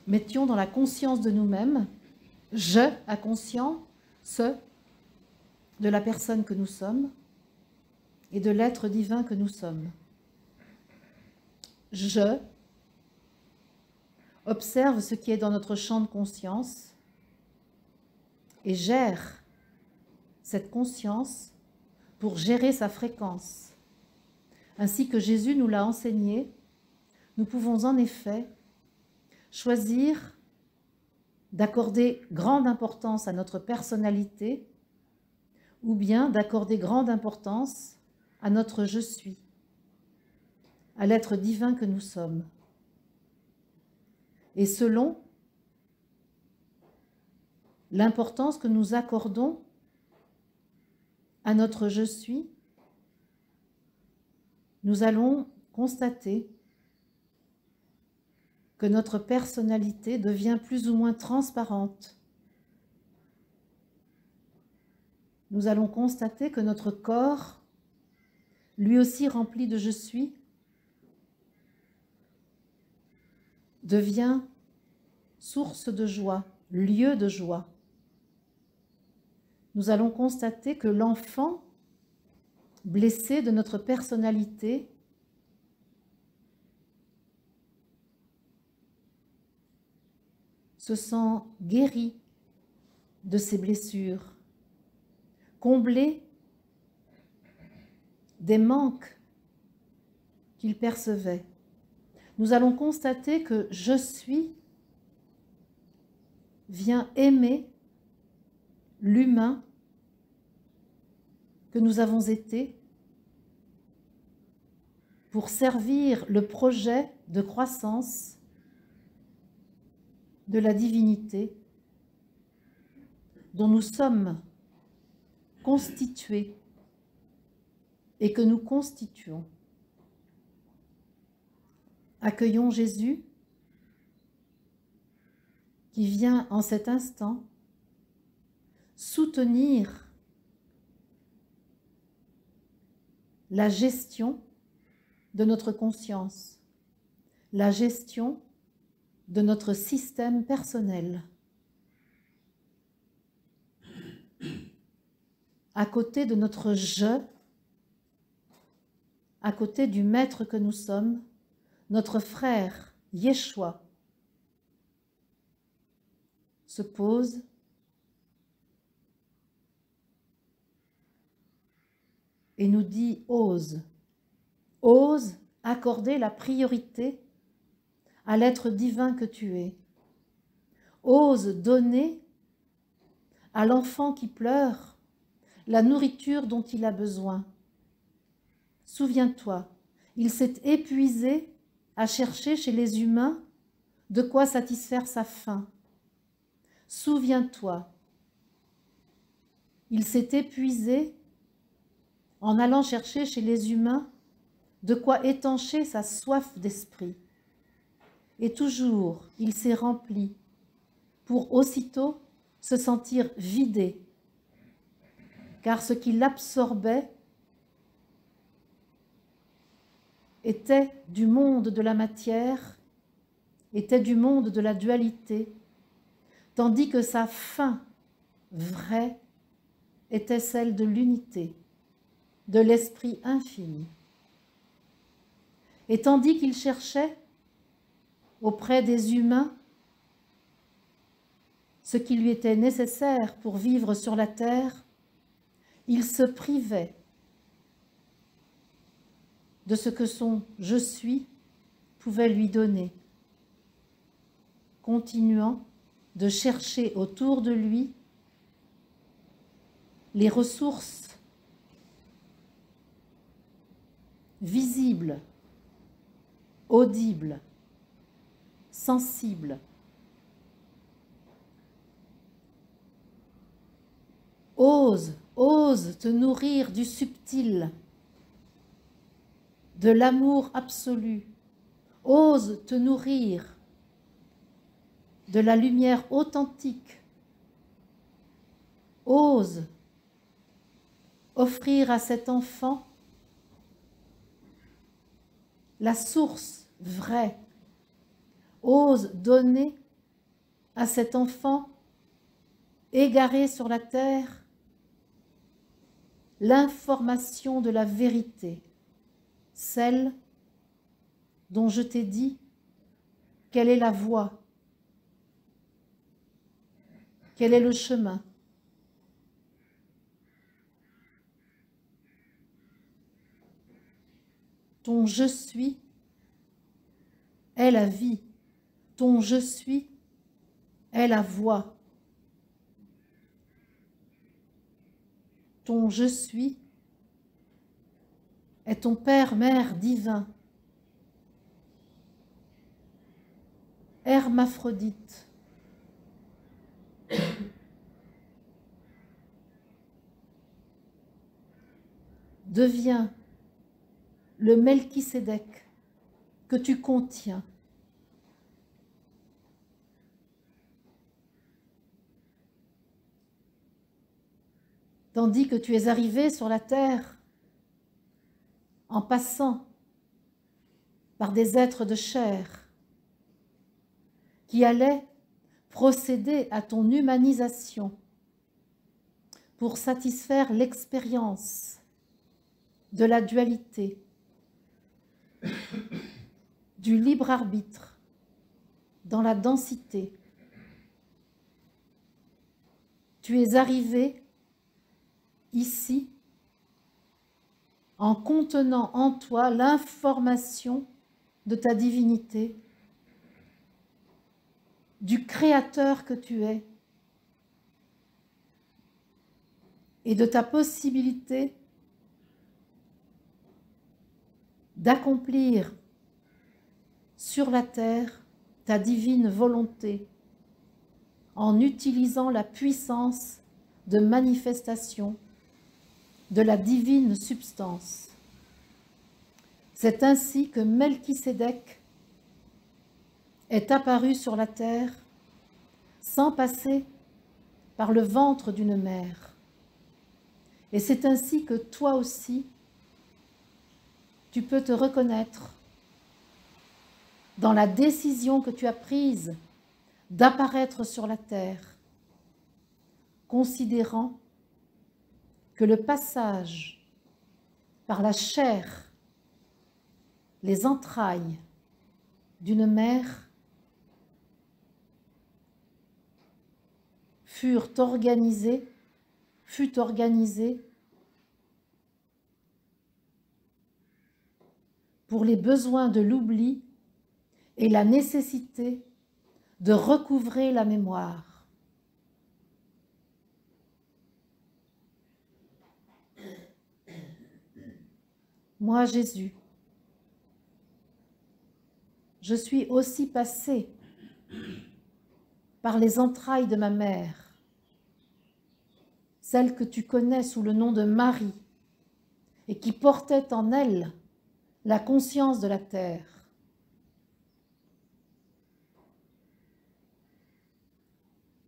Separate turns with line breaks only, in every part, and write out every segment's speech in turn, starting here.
mettions dans la conscience de nous-mêmes, je à conscience de la personne que nous sommes et de l'être divin que nous sommes. Je observe ce qui est dans notre champ de conscience et gère cette conscience pour gérer sa fréquence. Ainsi que Jésus nous l'a enseigné, nous pouvons en effet choisir d'accorder grande importance à notre personnalité ou bien d'accorder grande importance à notre je suis, à l'être divin que nous sommes. Et selon l'importance que nous accordons à notre je suis, nous allons constater que notre personnalité devient plus ou moins transparente. Nous allons constater que notre corps, lui aussi rempli de je suis, devient source de joie, lieu de joie. Nous allons constater que l'enfant blessé de notre personnalité se sent guéri de ses blessures, comblé des manques qu'il percevait. Nous allons constater que je suis vient aimer l'humain que nous avons été pour servir le projet de croissance de la divinité dont nous sommes constitués et que nous constituons. Accueillons Jésus qui vient en cet instant soutenir la gestion de notre conscience, la gestion de notre système personnel. À côté de notre je, à côté du maître que nous sommes, notre frère Yeshua se pose et nous dit « ose ». Ose accorder la priorité à l'être divin que tu es. Ose donner à l'enfant qui pleure la nourriture dont il a besoin. Souviens-toi, il s'est épuisé à chercher chez les humains de quoi satisfaire sa faim. Souviens-toi, il s'est épuisé en allant chercher chez les humains de quoi étancher sa soif d'esprit. Et toujours, il s'est rempli pour aussitôt se sentir vidé, car ce qui l'absorbait était du monde de la matière, était du monde de la dualité, tandis que sa fin vraie était celle de l'unité, de l'esprit infini. Et tandis qu'il cherchait auprès des humains ce qui lui était nécessaire pour vivre sur la terre, il se privait de ce que son « je suis » pouvait lui donner, continuant de chercher autour de lui les ressources visibles, audibles, sensibles. Ose te nourrir du subtil, de l'amour absolu. Ose te nourrir de la lumière authentique. Ose offrir à cet enfant la source vraie. Ose donner à cet enfant égaré sur la terre l'information de la vérité, celle dont je t'ai dit quelle est la voie, quel est le chemin. Ton je suis est la vie, ton je suis est la voie. Ton je suis est ton Père, Mère divin, hermaphrodite. Deviens le Melchisédek que tu contiens. Tandis que tu es arrivé sur la terre en passant par des êtres de chair qui allaient procéder à ton humanisation pour satisfaire l'expérience de la dualité, du libre arbitre dans la densité. Tu es arrivé ici en contenant en toi l'information de ta divinité, du Créateur que tu es et de ta possibilité d'accomplir sur la terre ta divine volonté en utilisant la puissance de manifestation de la divine substance. C'est ainsi que Melchisédek est apparu sur la terre sans passer par le ventre d'une mère. Et c'est ainsi que toi aussi, tu peux te reconnaître dans la décision que tu as prise d'apparaître sur la terre, considérant que le passage par la chair, les entrailles d'une mère fut organisé pour les besoins de l'oubli et la nécessité de recouvrer la mémoire. Moi, Jésus, je suis aussi passé par les entrailles de ma mère, celle que tu connais sous le nom de Marie, et qui portait en elle la conscience de la terre.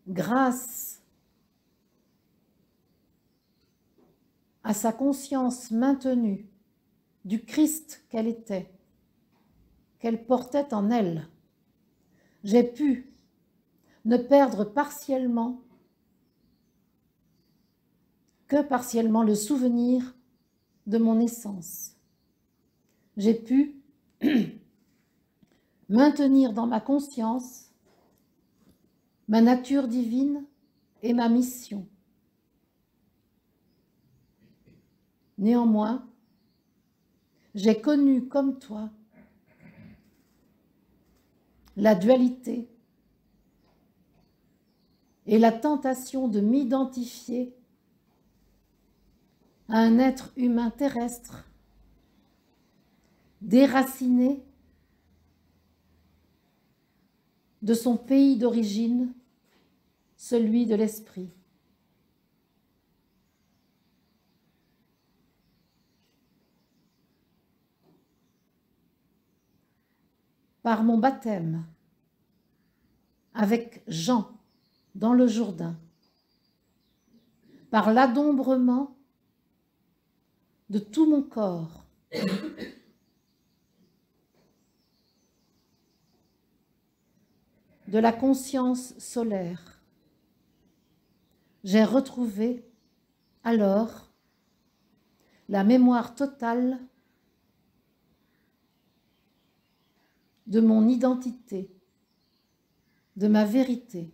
Grâce à sa conscience maintenue du Christ qu'elle était, qu'elle portait en elle, j'ai pu ne perdre que partiellement le souvenir de mon essence. J'ai pu maintenir dans ma conscience ma nature divine et ma mission. Néanmoins, j'ai connu comme toi la dualité et la tentation de m'identifier à un être humain terrestre, déraciné de son pays d'origine, celui de l'esprit. Par mon baptême avec Jean dans le Jourdain, par l'adombrement de tout mon corps, de la conscience solaire. J'ai retrouvé alors la mémoire totale de mon identité, de ma vérité.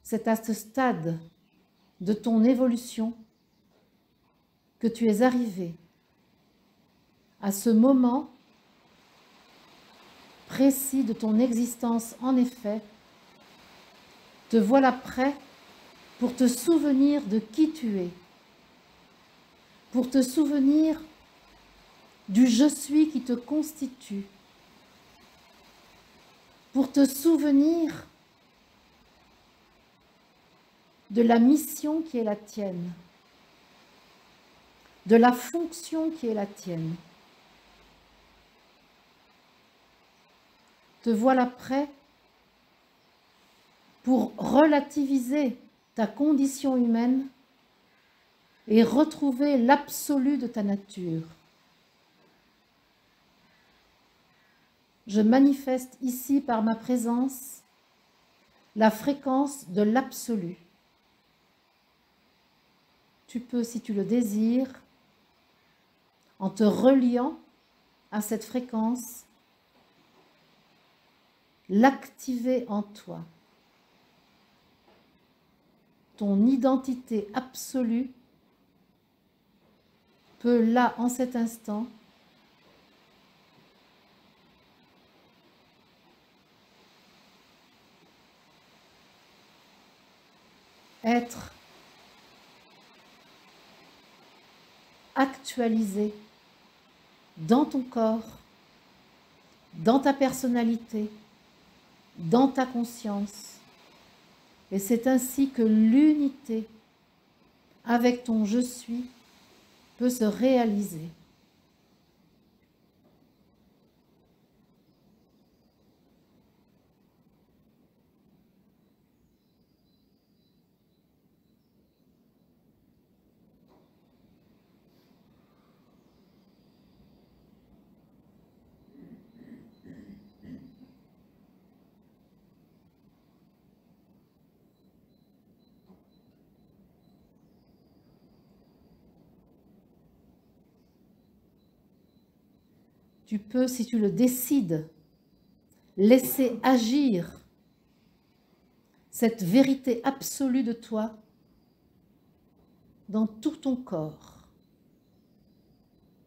C'est à ce stade de ton évolution que tu es arrivé, à ce moment précis de ton existence. En effet, te voilà prêt pour te souvenir de qui tu es, pour te souvenir du je suis qui te constitue, pour te souvenir de la mission qui est la tienne, de la fonction qui est la tienne. Te voilà prêt pour relativiser ta condition humaine et retrouver l'absolu de ta nature. Je manifeste ici par ma présence la fréquence de l'absolu. Tu peux, si tu le désires, en te reliant à cette fréquence, l'activer en toi. Ton identité absolue peut là, en cet instant, être actualisée dans ton corps, dans ta personnalité, dans ta conscience. Et c'est ainsi que l'unité avec ton je suis peut se réaliser. Tu peux, si tu le décides, laisser agir cette vérité absolue de toi dans tout ton corps.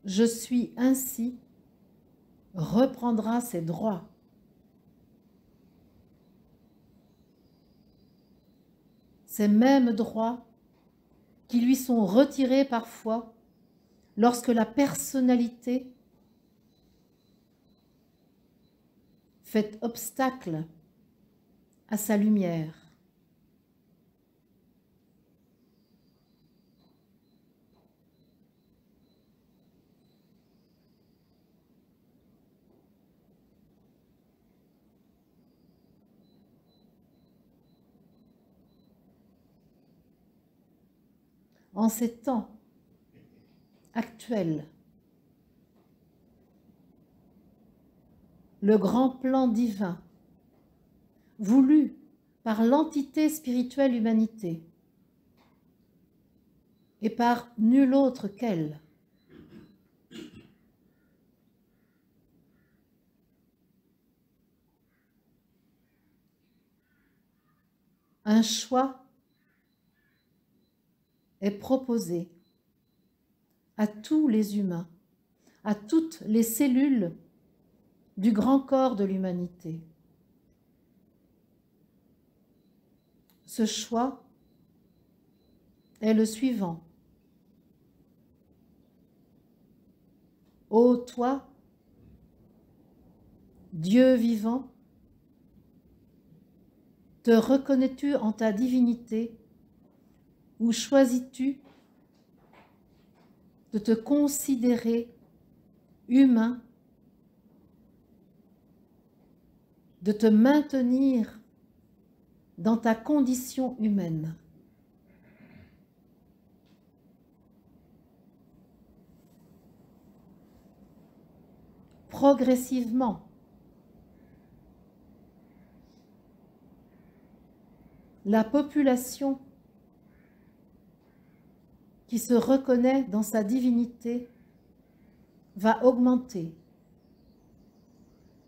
Je suis ainsi reprendra ses droits. Ces mêmes droits qui lui sont retirés parfois lorsque la personnalité fait obstacle à sa lumière. En ces temps actuels, le grand plan divin, voulu par l'entité spirituelle humanité et par nul autre qu'elle, un choix est proposé à tous les humains, à toutes les cellules du grand corps de l'humanité. Ce choix est le suivant. Ô toi, Dieu vivant, te reconnais-tu en ta divinité ou choisis-tu de te considérer humain, de te maintenir dans ta condition humaine? progressivement la population qui se reconnaît dans sa divinité va augmenter,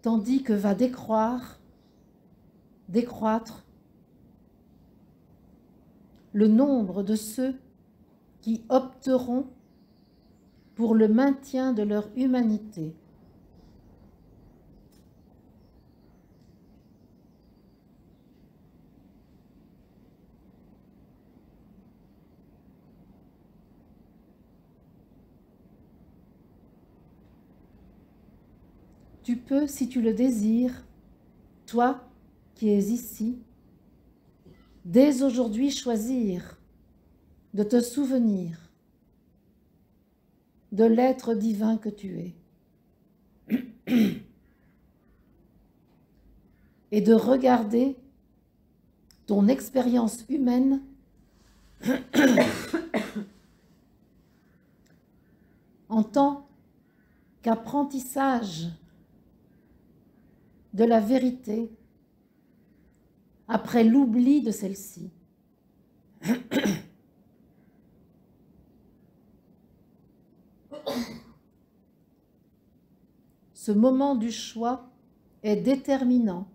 tandis que va décroître le nombre de ceux qui opteront pour le maintien de leur humanité. Tu peux, si tu le désires, toi qui es ici, dès aujourd'hui choisir de te souvenir de l'être divin que tu es et de regarder ton expérience humaine en tant qu'apprentissage de la vérité après l'oubli de celle-ci. Ce moment du choix est déterminant.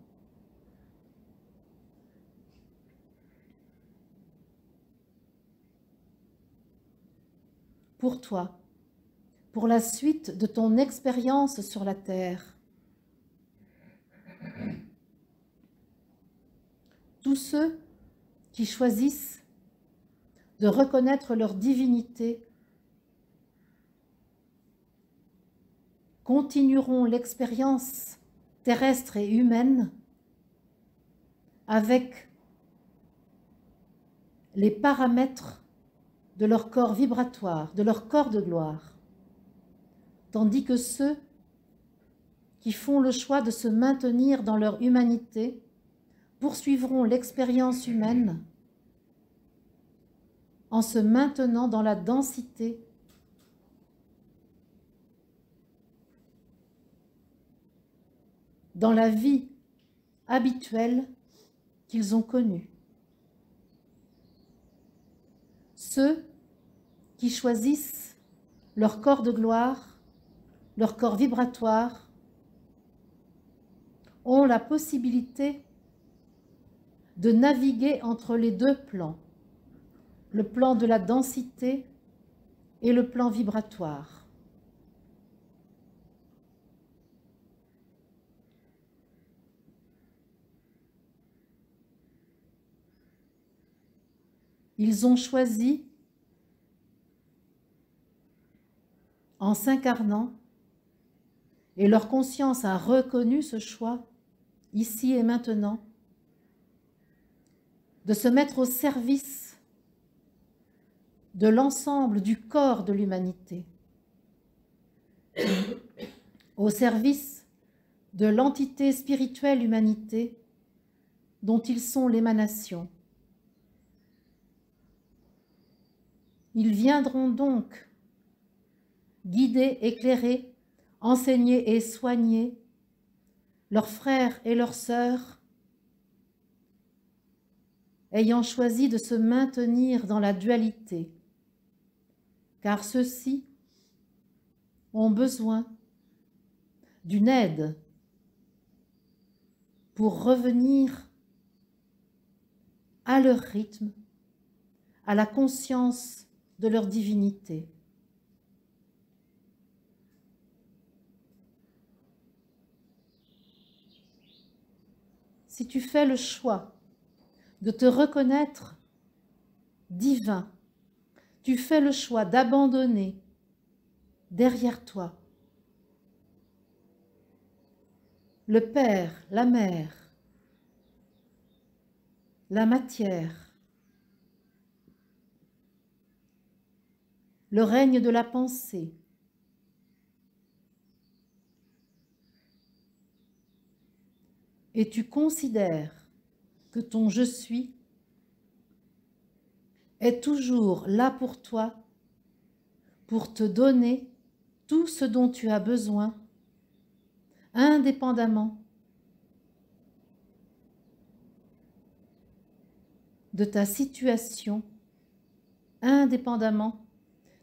Pour toi, pour la suite de ton expérience sur la terre. Tous ceux qui choisissent de reconnaître leur divinité continueront l'expérience terrestre et humaine avec les paramètres de leur corps vibratoire, de leur corps de gloire, tandis que ceux qui font le choix de se maintenir dans leur humanité poursuivront l'expérience humaine en se maintenant dans la densité dans la vie habituelle qu'ils ont connue. Ceux qui choisissent leur corps de gloire, leur corps vibratoire, ont la possibilité de naviguer entre les deux plans, le plan de la densité et le plan vibratoire. Ils ont choisi, en s'incarnant, et leur conscience a reconnu ce choix, ici et maintenant, de se mettre au service de l'ensemble du corps de l'humanité, au service de l'entité spirituelle humanité dont ils sont l'émanation. Ils viendront donc guider, éclairer, enseigner et soigner leurs frères et leurs sœurs ayant choisi de se maintenir dans la dualité, car ceux-ci ont besoin d'une aide pour revenir à leur rythme, à la conscience de leur divinité. Si tu fais le choix de te reconnaître divin, tu fais le choix d'abandonner derrière toi le Père, la Mère, la matière, le règne de la pensée, et tu considères que ton je suis est toujours là pour toi, pour te donner tout ce dont tu as besoin indépendamment de ta situation, indépendamment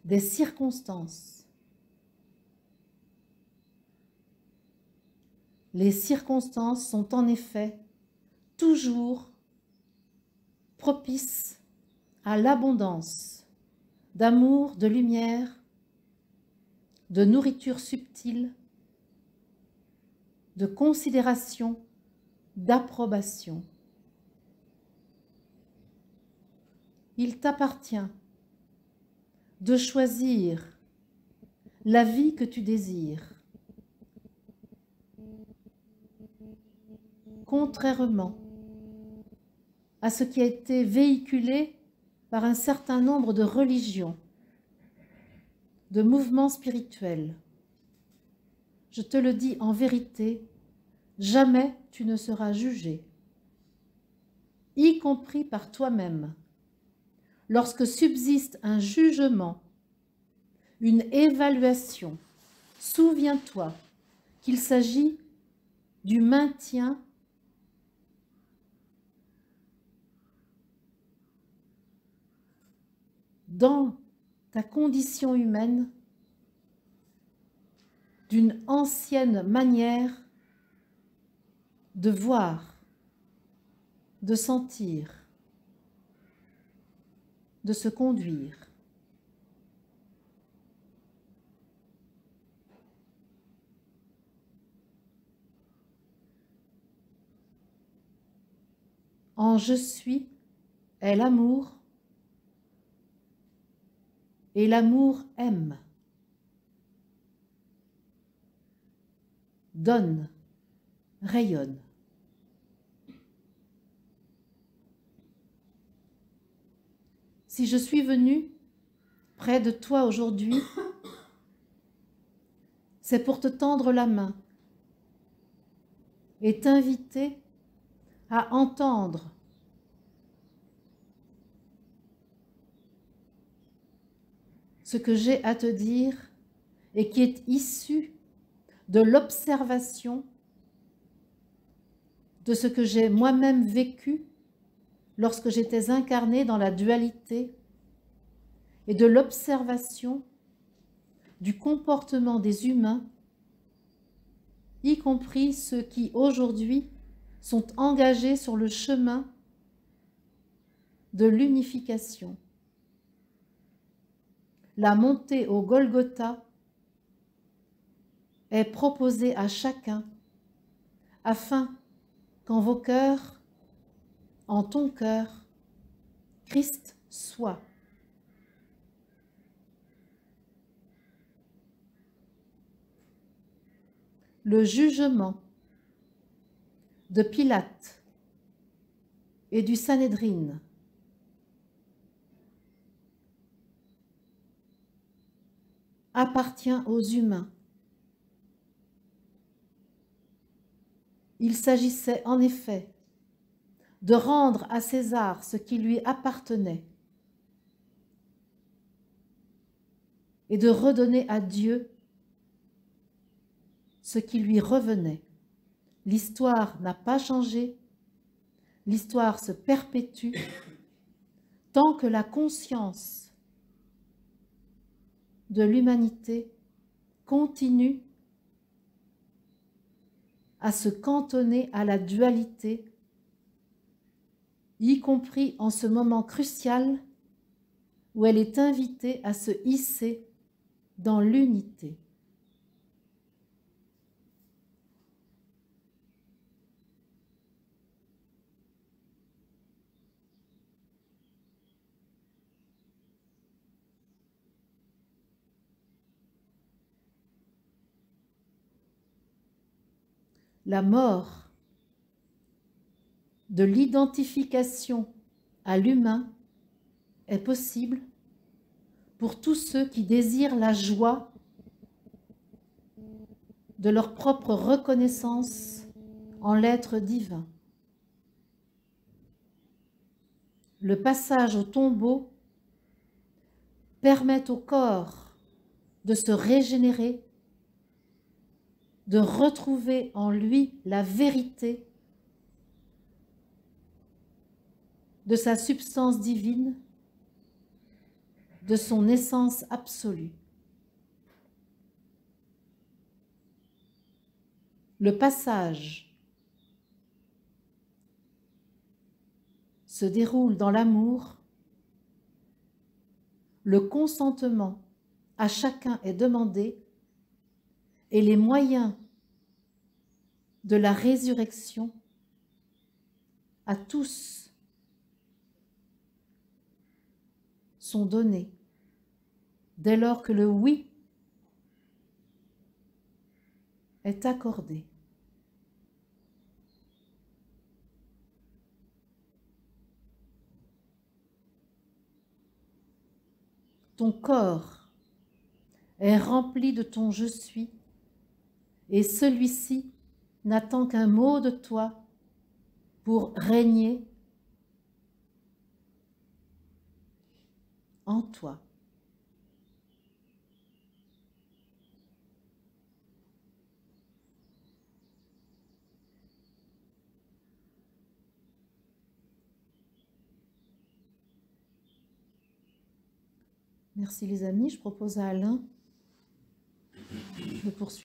des circonstances. Les circonstances sont en effet toujours propices à l'abondance d'amour, de lumière, de nourriture subtile, de considération, d'approbation. Il t'appartient de choisir la vie que tu désires, contrairement à ce qui a été véhiculé par un certain nombre de religions, de mouvements spirituels. Je te le dis en vérité, jamais tu ne seras jugé, y compris par toi-même. Lorsque subsiste un jugement, une évaluation, souviens-toi qu'il s'agit du maintien dans ta condition humaine d'une ancienne manière de voir, de sentir, de se conduire. En je suis est l'amour et l'amour aime, donne, rayonne. Si je suis venue près de toi aujourd'hui, c'est pour te tendre la main et t'inviter à entendre ce que j'ai à te dire et qui est issu de l'observation de ce que j'ai moi-même vécu lorsque j'étais incarnée dans la dualité et de l'observation du comportement des humains, y compris ceux qui aujourd'hui sont engagés sur le chemin de l'unification. La montée au Golgotha est proposée à chacun afin qu'en vos cœurs, en ton cœur, Christ soit. Le jugement de Pilate et du Sanhédrin appartient aux humains. Il s'agissait en effet de rendre à César ce qui lui appartenait et de redonner à Dieu ce qui lui revenait. L'histoire n'a pas changé, l'histoire se perpétue tant que la conscience de l'humanité continue à se cantonner à la dualité, y compris en ce moment crucial où elle est invitée à se hisser dans l'unité. La mort de l'identification à l'humain est possible pour tous ceux qui désirent la joie de leur propre reconnaissance en l'être divin. Le passage au tombeau permet au corps de se régénérer de retrouver en lui la vérité de sa substance divine, de son essence absolue. Le passage se déroule dans l'amour, le consentement à chacun est demandé et les moyens de la résurrection à tous sont donnés dès lors que le oui est accordé. Ton corps est rempli de ton je suis et celui-ci n'attend qu'un mot de toi pour régner en toi. Merci les amis, je propose à Alain de poursuivre.